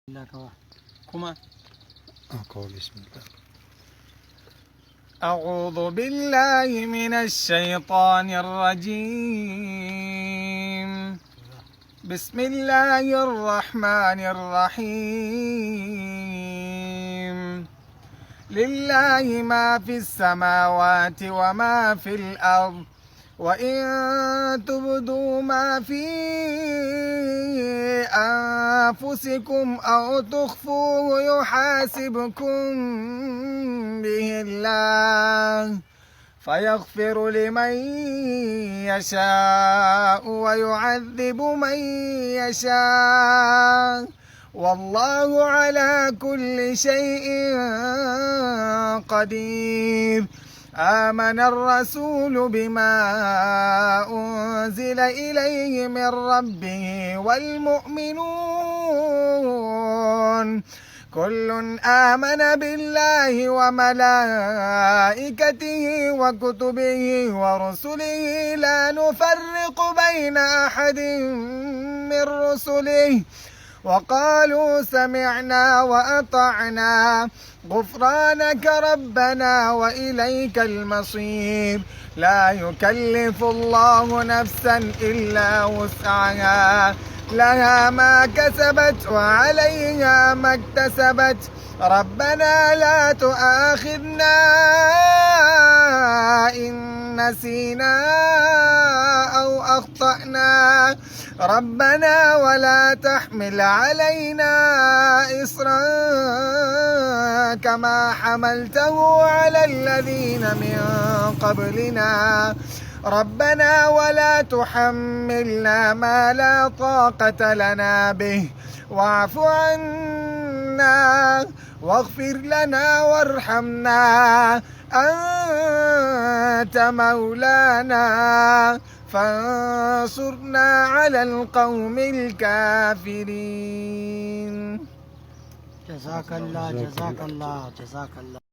بسم الله. أعوذ بالله من الشيطان الرجيم. بسم الله الرحمن الرحيم. لله ما في السماوات وما في الأرض، وإن تبدوا ما في أنفسكم أو تخفوه يحاسبكم به الله، فيغفر لمن يشاء ويعذب من يشاء، والله على كل شيء قدير. آمن الرسول بما أنزل إليه من ربه والمؤمنون كل آمن بالله وملائكته وكتبه ورسله لا نفرق بين أحد من رسله، وقالوا سمعنا وأطعنا غفرانك ربنا وإليك المصير. لا يكلف الله نفسا إلا وسعها، لها ما كسبت وعليها ما اكتسبت. ربنا لا تؤاخذنا إن نسينا أو أخطأنا، ربنا ولا تحمل علينا إصرا كما حملته على الذين من قبلنا، ربنا ولا تحملنا ما لا طاقة لنا به، واعف عنا واغفر لنا وارحمنا، أنت مولانا فانصرنا على القوم الكافرين. جزاك الله.